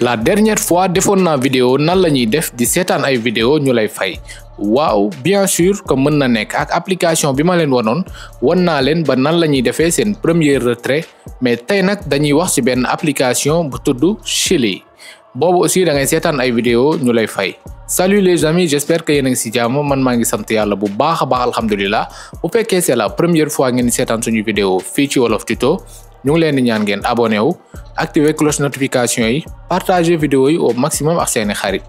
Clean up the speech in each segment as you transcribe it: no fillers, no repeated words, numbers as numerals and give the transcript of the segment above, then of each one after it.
La dernière fois defoon naa vidéo nan la ñuy def di seetaan ay vidéo ñu lay fay waaw bien sûr que mën na nekk ak application bi ma leen wanoon wan naa leen ba nan la ñuy defee seen premier retrait mais tey nag dañuy wax ci benn application bu tudd Chili boobu aussi da ngay seetaan ay vidéo ñu lay fay. Salut les amis, j'espère que yéen a ngi ci jàmm man maa ngi sant yàlla bu baax a baax alhamdulilah bu fekkee c'est la première fois ngeen seetaan suñu vidéo fii ci Wolof Tuto ñu ngi leen di ñaan ngeen abonné wu activer cloche notification yi partager vidéo yi au maximum ak seeni xarit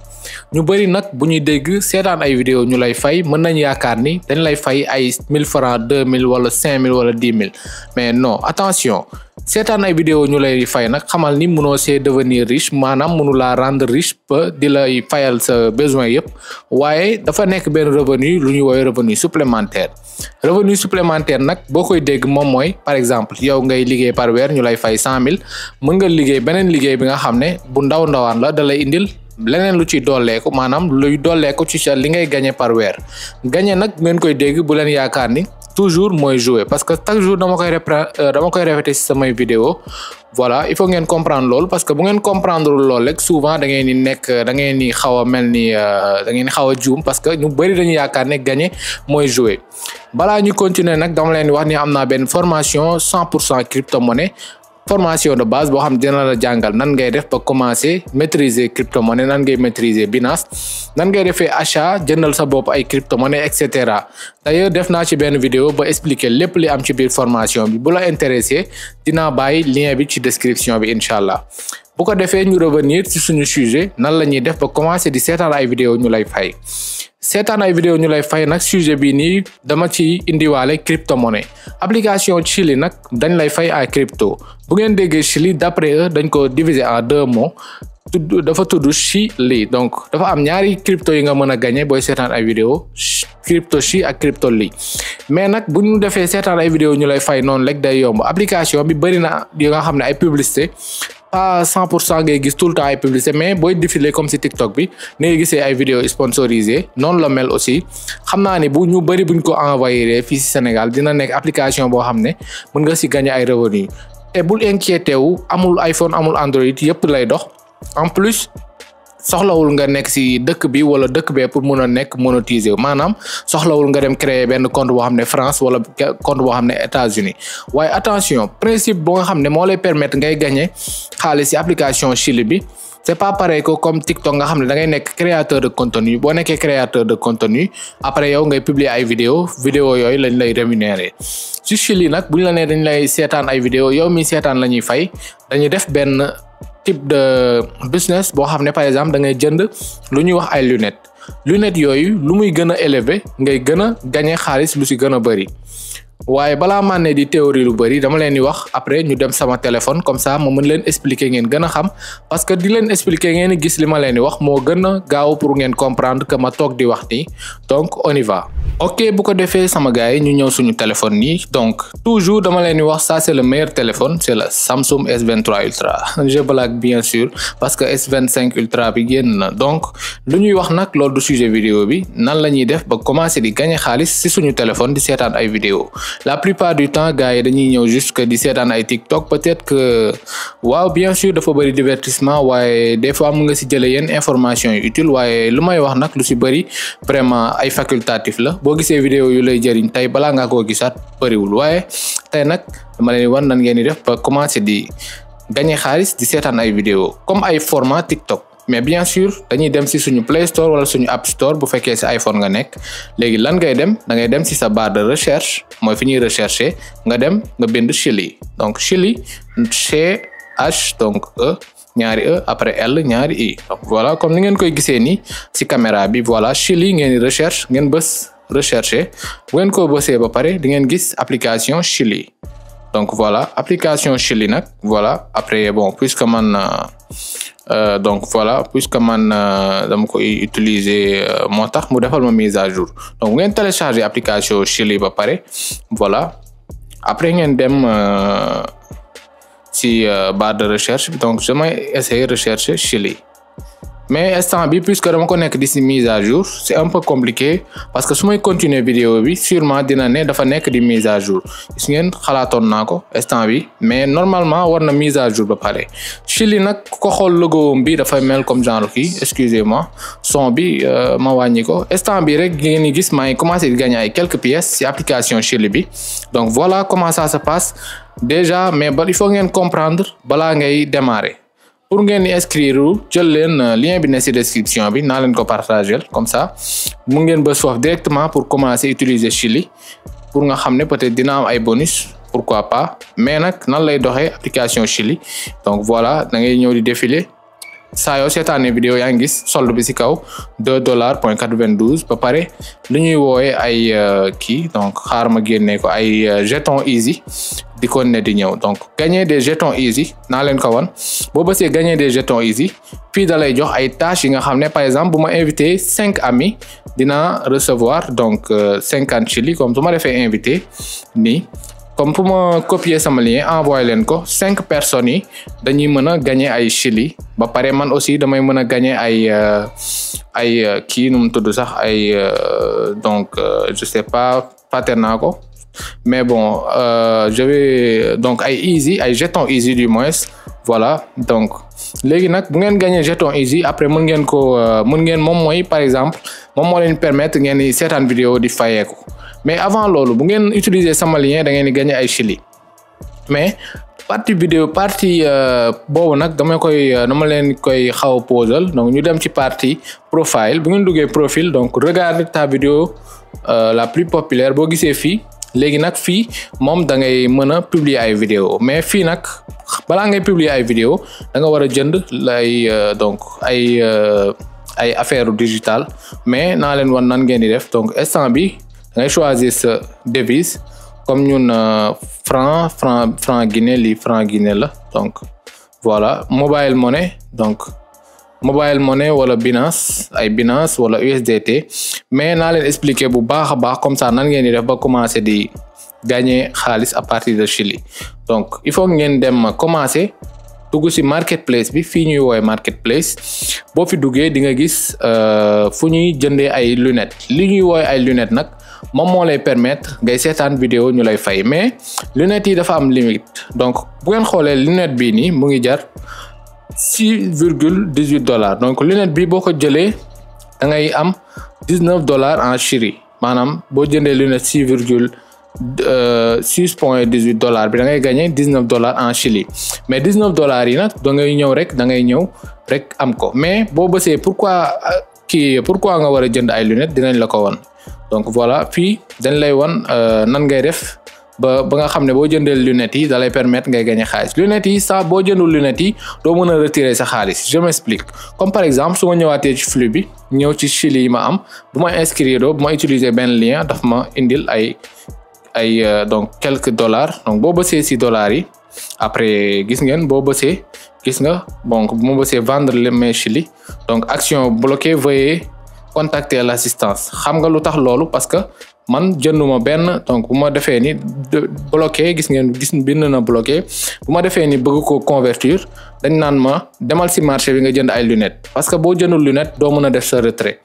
ñu bari nag bu ñuy dégg seetaan ay vidéo ñu lay fay mën nañ yaakaar ni dañ lay fay ay 1000 francs 2000 wala 5000 wala 10 000 mais non attention seetaan ay vidéo ñu lay fay nag xamal ni mënoo see devenir riche maanaam mënu laa rendre riche ba di lay fayal sa besoin yëpp waaye dafa nekk benn revenu lu ñuy woowee revenu supplémentaire nag boo koy dégg moom mooy par exemple yow ngay liggéey par weer ñu lay fay 100 000 mën nga liggéey beneen liggéey bi nga xam ne bu ndawaan la da lay indil leneen lu ci dolleeku maanaam luy dolleeku ci sa li ngay gagné par weer gagné nag ngeen koy dégg bu leen yaakaar ni toujours mooy jouer parce que chaque jour dama koy répéter ci samay vidéo voilà il faut ngeen comprendre loolu parce que bu ngeen comprendre loolu rek souvent da ngeen ni xaw a mel ni da ngeen ni xaw a juum parce que ñu bari dañu yaakaar ne gagné mooy jouer balaa ñu continuer nag dama leen di wax ni am naa benn formation 100% crypto-monnaie formation de base boo xam ne dina la jàngal nan ngay def ba commencer maîtriser crypto-monnaie nan ngay maîtriser Binance nan ngay defee achat jëndal sa bopp ay crypto-monnaie et cetera d'ailleurs def naa ci benn vidéo ba expliquer lépp li am ci biir formation bi bu la intéressé dinaa bàyyi lien bi ci description bi incha allah bu ko defee ñu revenir ci suñu sujet nan la ñuy def ba commencer di seetaan ay vidéo ñu lay fay seetaan ay vidéo ñu lay fay nag sujet bi nii dama ci indiwaale crypto-monnaie application Chili nag dañ lay fay ay crypto bu ngeen déggee Chili d'après eux dañ ko diviser en 2 mots dafa tudd Chili donc dafa am ñaari crypto yi nga mën a gagner booy seetaan ay vidéo crypto Chi ak crypto Li mais nag bu ñu defee seetaan ay vidéo ñu lay fay noonu rek day yomb application bi bari na yi nga xam ne ay publicité pas 100% ngay gis tout le temps ay publicité mais booy défiler comme ci TikTok bi ni ngay gisee ay vidéo sponsorisées noonu la mel aussi xam naa ni bu ñu bari buñ ko envoyer fii ci Sénégal dina nekk application boo xam ne mën nga ci gagner ay revenus te bul inquiété wu amul iPhone amul Android yëpp lay dox en plus soxlawul nga nekk ci dëkk bi wala dëkk bee pour mën a nekk monétiser maanaam soxlawul nga dem créer benn compte boo xam ne France wala compte boo xam ne États-Unis waaye attention principe boo nga xam ne moo lay permettre ngay gagner xaalis ci application Chili bi c'est pas pareil que comme TikTok nga xam ne da ngay nekk créateur de contenu boo nekkee créateur de contenu après yow ngay publier ay vidéo yooyu lañ lay rémunérer ci Chili nag bu ñu la nee dañ lay seetaan ay vidéo yow mi seetaan la ñuy fay dañuy def benn type de business boo xam ne par exemple da ngay jënd lu ñuy wax ay lunettes yooyu lu muy gën a élevé ngay gën a gagner xaalis lu ci gën a bari waaye balaa maa ne di théorie lu bari dama leen di wax après ñu dem sama téléphone comme ça ma mën leen expliquer ngeen gën a xam parce que di leen expliquer ngeen gis li ma leen di wax moo gën a gaaw pour ngeen comprendre que ma toog di wax nii donc on y va. ok bu ko defee sama gars yi ñu ñëw suñu téléphone nii donc toujours dama leen di wax ça c'est le meilleur téléphone c'est le Samsung S23 Ultra je blague bien sûr parce que S25 Ultra bi génn na donc lu ñuy wax nag loolu du sujet vidéo bi nan la ñuy def ba commencer di gagner xaalis ci suñu téléphone di seetaan ay vidéo la plupart du temps gars yi dañuy ñëw juste que di seetaan ay TikTok peut-être que waaw bien sûr dafa bari divertissement waaye des fois mu nga ci jëlee yenn information yu utile waaye lu may wax nag lu ci bari vraiment ay facultatif la boo gisee vidéo yu lay jëriñ tey balaa nga koo gisaat bariwul waaye tey nag dama leen wan nan ngeen di def ba commencer di gagner xaalis di seetaan ay vidéo comme ay format TikTok mais bien sûr dañuy dem ci suñu Play Store wala suñu App Store bu fekkee ci iPhone nga nekk léegi lan ngay dem da ngay dem ci sa barre de recherche mooy fi ñuy rechercher nga dem nga bind Chili donc Chili CH donc ñaari après L ñaari I donc voilà comme ni ngeen koy gisee nii ci caméra bi voilà Chili ngeen di recherche ngeen bës rechercher bu ngeen ko bësee ba pare di ngeen gis application Chili donc voilà application Chili nag voilà après bon puisque man dama koy utiliser moo tax mu defal ma mise à jour donc ngeen télécharger application Chili ba pare voilà après ngeen dem ci barre de recherche donc je vais essayer rechercher Chili mais instant bi puisque dama ko nekk di si mise à jour c'est un peu compliqué parce que su may continuer vidéo bi sûrement dina ne dafa nekk di mise à jour gis ngeen xalaatoon naa ko instant bi mais normalement war na mise à jour ba pare. Chili nag ko xool logo bi dafay mel comme genre kii excusez-moi son bi ma wàññi ko instant bi rek ngeen di gis maa ngi commencé di gagner ay quelques pièces ci application Chili bi donc voilà comment ça se passe déjà mais il faut ngeen comprendre balaa ngay démarrer. Pour ngeen di inscrire jël leen lien bi ne ci description bi naa leen ko partager comme ça mu ngeen bës foofu directement pour commencer utiliser Chili pour nga xam ne peut-être dina am ay bonus pourquoi pas mais nag nan lay doxee application Chili donc voilà da ngay ñëw di défiler saa yoo seetaanee vidéo yaa ngi gis solde bi ci kaw $2.92 ba pare lu ñuy woowee ay kii donc xaar ma génnee ko ay jetons easy di ko ne di ñëw donc gagner des jetons easy naa leen ko wan boo bësee gagner des jetons easy fii da lay jox ay tâches yi nga xam ne par exemple bu ma invité 5 amis dina recevoir donc 50 Chili comme su ma defee invité nii comme pour ma copier sama lien envoyer leen ko 5 personnes yi dañuy mën a gagner ay Chili ba pare man aussi damay mën a gagner ay kii nu mu tudd sax ay donc je sais pas fàtte naa ko mais bon je vais donc ay easy ay jetons easy du moins voilà donc léegi nag bu ngeen gagner jeton easy après mën ngeen moom mooy par exemple moom moo leen permettre ngeen di seetaan vidéo di fayeeku mais avant loolu bu ngeen utiliser sama lien da ngeen di gagner ay Chili mais partie boobu nag dama leen koy xaw a posal donc ñu dem ci partie profile bu ngeen duggee profil donc regarde ta vidéo la plus populaire boo gisee fii léegi nag fii moom da ngay mën a publier ay vidéo mais fii nag balaa ngay publier ay vidéo da nga war a jënd lay donc ay affaire digital mais naa leen wan nan ngeen di def donc instant bi da ngay choisir sa devise comme ñun franc Guinée lii franc Guinée la donc voilà mobile money donc mobile money wala Binance wala USDT mais naa leen expliquer bu baax a baax comme ça nan ngeen di def ba commencer di gagner xaalis à partir de Chili donc il faut ngeen dem commencer dugg ci marketplace bi fii ñuy woowee marketplace boo fi duggee di nga gis fu ñuy jëndee ay lunettes li ñuy woowee ay lunettes nag moom moo lay permettre ngay seetaan vidéo ñu lay fay mais lunettes yi dafa am limite donc bu ngeen xoolee lunette bii nii mu ngi jar $6.18 donc lunette bi boo ko jëlee da ngay am $19 en Chili maanaam boo jëndee lunette $6.18 bi da ngay gagner $19 en Chili mais $19 yi nag da ngay ñëw rek am ko mais boo bësee pourquoi nga war a jënd ay lunettes dinañ la ko won donc voilà fii dañ lay won nan ngay def ba nga xam ne boo jëndee lunettes yi da lay permettre ngay gagner xaalis lunettes yi sax boo jëndul lunettes yi doo mën a retirer sa xaalis je m'explique comme par exemple su ma ñëwaatee ci flux bi ñëw ci Chili yi ma am bu ma inscrire bu ma utiliser benn lien daf ma indil ay donc quelques dollars donc boo bësee ci dollars yi après gis ngeen boo bësee gis nga donc bu ma bësee vendre mes Chili donc action bloquée veuillez contacter l'assistance xam nga lu tax loolu parce que man jënduma benn donc bu ma defee ni bloqué gis bind na bloqué bu ma defee ni bëgg ko convertir dañ naan ma demal ci marché bi nga jënd ay lunettes parce que boo jëndul lunette doo mën a def sa retrait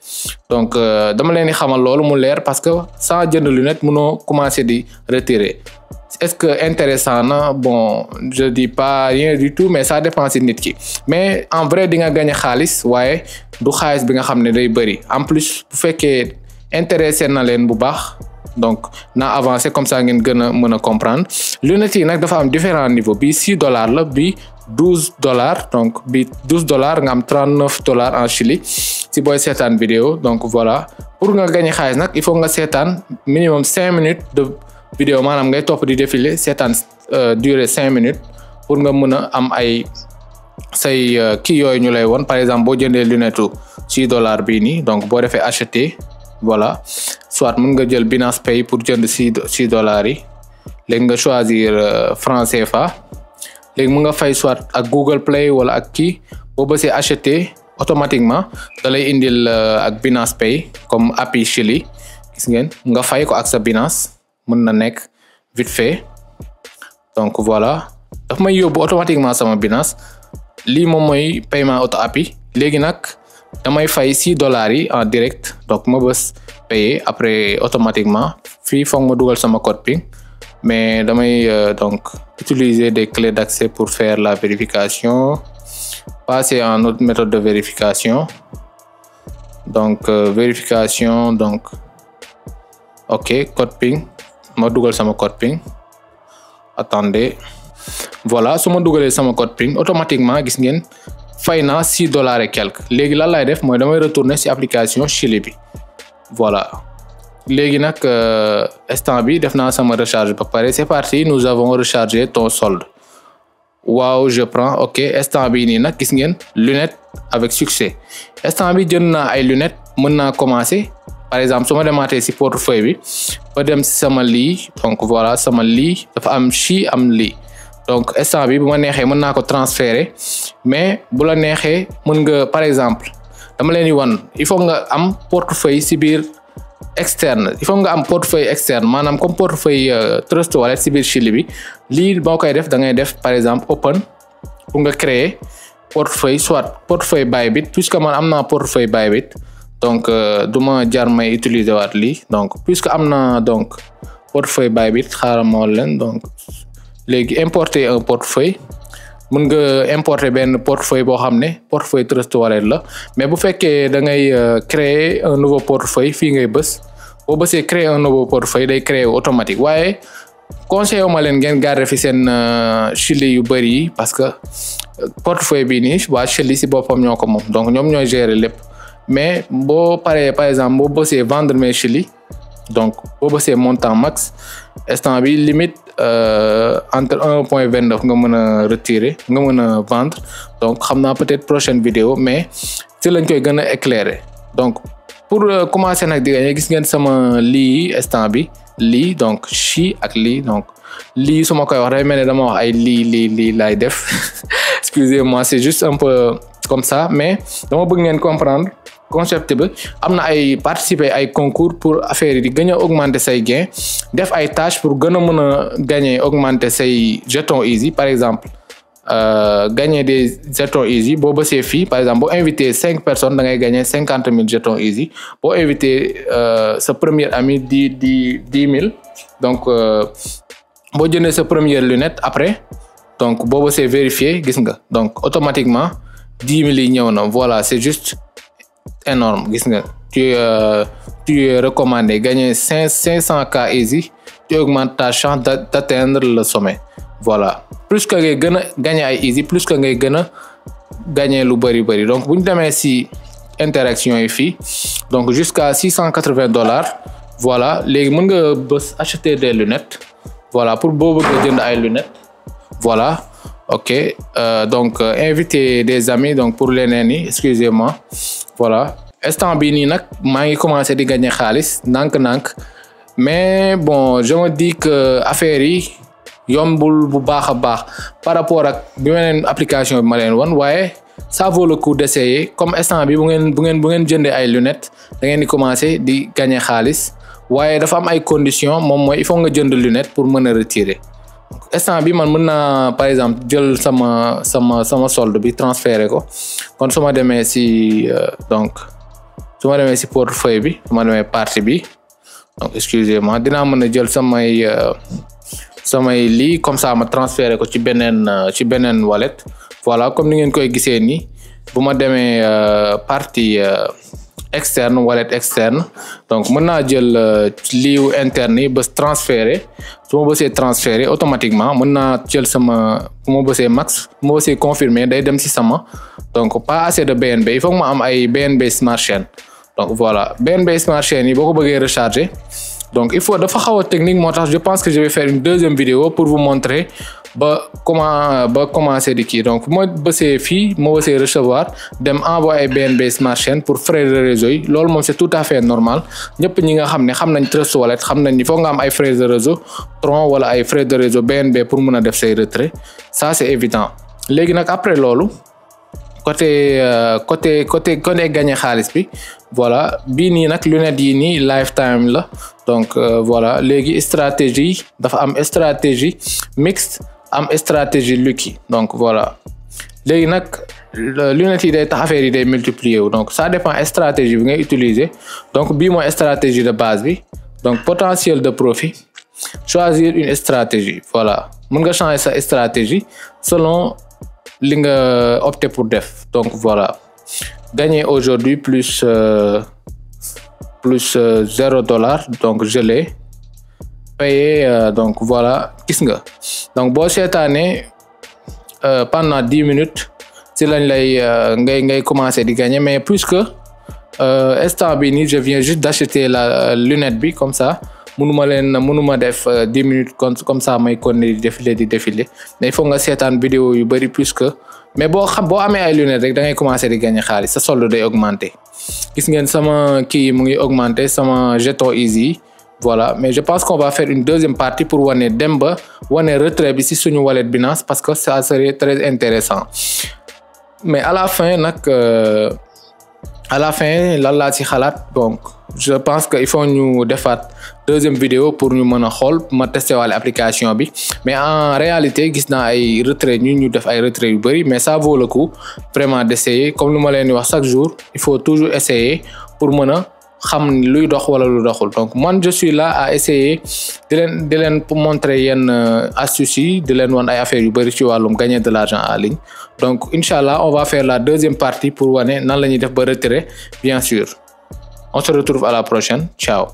donc dama leen di xamal loolu mu leer parce que sans jënd lunette mënoo commencer di retirer est-ce que intéressant na bon je dis pas rien du tout mais ça dépend ci nit ki mais en vrai di nga gagner xaalis waaye du xaalis bi nga xam ne day bëri en plus bu fekkee intéressé na leen bu baax donc naa avancer comme ça ngeen gën a mën a comprendre lunettes yi nag dafa am différents niveaux bi $6 la bi $12 donc bi $12 nga am $39 en Chili si booy seetaan vidéo donc voilà pour nga gagner xaalis nag il faut nga seetaan minimum 5 minutes de vidéo maanaam ngay topp di défiler seetaan durée 5 minutes pour nga mën a am ay say kii yooyu ñu lay woon par exemple boo jëndee lunette $6 bii nii donc boo defee acheter voilà soit mën nga jël Binance Pay pour jënd $6 yi léegi nga choisir franc CFA léegi mën nga fay soit ak Google Play wala ak kii boo bësee acheter automatiquement da lay indil ak Binance Pay comme API Chili gis ngeen nga fay ko ak sa Binance mën na nekk vite fait donc voilà daf may yóbbu automatiquement sama Binance lii moom mooy paiement auto API léegi nag damay fay $6 yi en direct donc ma bës payer après automatiquement fii foog ma dugal sama code PIN mais damay donc utiliser des clés d'accès pour faire la vérification, passer en autre méthode de vérification. Donc vérification, donc ok, code PIN ma dugal sama code PIN. Attendez, voilà, su ma dugalee sama code PIN automatiquement gis ngeen fay naa $6 et quelque. Léegi lan laay def mooy damay retourner ci application Chili bi. Voilà, léegi nag instant bi def naa sama recharge ba pare. C'est parti, nous avons rechargé ton solde. Waaw, je prends, ok. Instant bi nii nag gis ngeen lunettes avec succès. Instant bi jënd naa ay lunettes, mën naa commencer. Par exemple su ma demaatee ci portefeuille bi ba dem ci sama lii, donc voilà sama lii dafa am chi am lii. Donc instant bi bu ma neexee mën naa ko transférer, mais bu la neexee mën nga par exemple dama leen di wan il faut nga am portefeuille ci biir externe, il faut nga am portefeuille externe maanaam comme portefeuille Trust Wallet ci biir Chili bi. Lii boo koy def da ngay def par exemple open pour nga créer portefeuille, soit portefeuille Bybit, puisque man am naa portefeuille Bybit donc duma jar may utiliser waat lii. Donc puisque am naa donc portefeuille Bybit xaaral ma leen donc léegi importer un portefeuille. Mën nga importer benn portefeuille boo xam ne portefeuille Trust Wallet la, mais bu fekkee da ngay créer un nouveau portefeuille fii ngay bës, boo bësee créer un nouveau portefeuille day créer automatique. Waaye conseil ma leen ngeen garder fi seen Chili yu bëri yi parce que portefeuille bii nii waa Chili si boppam ñoo ko moom, donc ñoom ñooy gérer lépp. Mais boo paree par exemple boo bësee vendre mes Chili, donc boo bësee montant max, instant bi limite entre 1.29 nga mën a retirer, nga mën a vendre. Donc xam naa peut-être prochaine vidéo, mais ci lañ koy gën a éclairer. Donc pour commencer nag di gagner, gis ngeen sama lii instant bi lii, donc chi ak lii. Donc lii su ma koy wax day mel ne dama wax ay lii laay def excusez-moi, c'est juste un peu comme ça, mais dama bëgg ngeen comprendre concept bi. Am na ay participer ay concours pour affaire yi di gën a augmenter say gain, def ay tâches pour gën a mën a gagner, augmenter say jetons easy. Par exemple gagner des jetons easy, boo bësee fii par exemple boo invité 5 personnes da ngay gagner 50 000 jetons easy. Boo invité sa premier ami 10 000, donc boo jëndee sa première lunette après, donc boo bësee vérifier gis nga, donc automatiquement 10 000 yi ñëw na. Voilà, c'est juste énorme, gis nga, tu es recommandé gagner 500K easy, tu augmentes ta chance d'atteindre le sommet. Voilà, plus que ngay gën a gagner ay easy, plus que ngay gën a gagner lu bëri. Donc bu ñu demee si interaction yi fii, donc jusqu'à $680. Voilà, léegi mën nga bës acheter des lunettes. Voilà, pour boo bëgg jënd ay lunettes. Voilà, ok, donc inviter des amis, donc pour leneen yi, excusez-moi. Voilà, instant bii nii nag maa ngi commencé di gagner xaalis ndànk-ndànk, mais bon je me dis que affaire yi yombul bu baax a baax par rapport ak bi beneen application bi ma leen wan, waaye ça vaut le coup d'essayer. Comme instant bi bu ngeen jëndee ay lunettes da ngeen di commencer di gagner xaalis, waaye dafa am ay conditions. Moom mooy il faut nga jënd lunette pour mën a retirer. Instant bi man mën naa par exemple jël sama solde bi transférer ko. Kon su ma demee si donc su ma demee si portefeuille bi, su ma demee partie bi, donc excusez-moi, dinaa mën a jël samay lii comme ça ma transférer ko ci beneen wallet. Voilà, comme ni ngeen koy gisee nii, bu ma demee partie externe, wallet externe, donc mën naa jël liiw interne yi bës transférer. Su ma bësee transférer automatiquement mën naa jël bu ma bësee max, bu ma bësee confirmer day dem ci sama, donc pas assez de BNB, il faut que ma am ay BNB Smart Chain. Donc voilà, BNB Smart Chain yi boo ko bëggee recharger, donc il faut dafa xaw a technique, moo tax je pense que je vais faire une deuxième vidéo pour vous montrer ba commencer di kii. Donc bu ma bësee fii, ma bësee recevoir, dem envoyer BNB Smart Chain pour frais de réseau yi. Loolu moom c'est tout à fait normal. ñëpp ñi nga xam ne xam nañ Trust Wallet xam nañ ni foog nga am ay frais de réseau Tron wala ay frais de réseau BNB pour mën a def say retrait. Ça c'est évident. Léegi nag après loolu côté gagner xaalis bi, voilà, bii nii nag lunette yi nii lifetime la. Donc voilà, léegi stratégie dafa am stratégie mixte, am stratégie lucky. Donc voilà, léegi nag lunettes yi day tax affaire yi day multiplier wu donc ça dépend stratégie bi ngay utiliser donc bii mooy stratégie de base bi donc potentiel de profit choisir une stratégie voilà mën nga changer sa stratégie selon li nga opter pour def donc voilà gagner aujourd'hui plus $0 donc je l'ai payé donc voilà gis nga donc boo seetaanee pendant 10 minutes si lañ lay ngay commencer di gagner mais puisque instant bi nii je viens juste d'acheter la lunette bi comme ça mënuma def 10 minutes comme ça may continuer di défiler mais il faut nga seetaan vidéo yu bari puisque mais boo amee ay lunettes rek da ngay commencer di gagner xaalis sa solde day augmenter gis ngeen sama kii mu ngi augmenter sama jeton easy voilà mais je pense qu'on va faire une deuxième partie pour wane dem ba wane retrait bi ci suñu wallet Binance parce que ça serait très intéressant mais à la fin nag lan laa ci xalaat donc je pense que il faut ñu defaat deuxième vidéo pour ñu mën a xool ma tester wàlle application bi mais en réalité gis naa ay retrait ñu def ay retrait yu bari mais ça vaut le coup vraiment d'essayer comme lu ma leen di wax chaque jour il faut toujours essayer pour mën a xam luy dox wala lu doxul donc man je suis là à essayer di leen montrer yenn astuces yi di leen wan ay affaires yu bari ci wàllum gagner de l'argent en ligne donc inchallah on va faire la deuxième partie pour wane nan la ñuy def ba retirer bien sûr on se retrouve à la prochaine ciao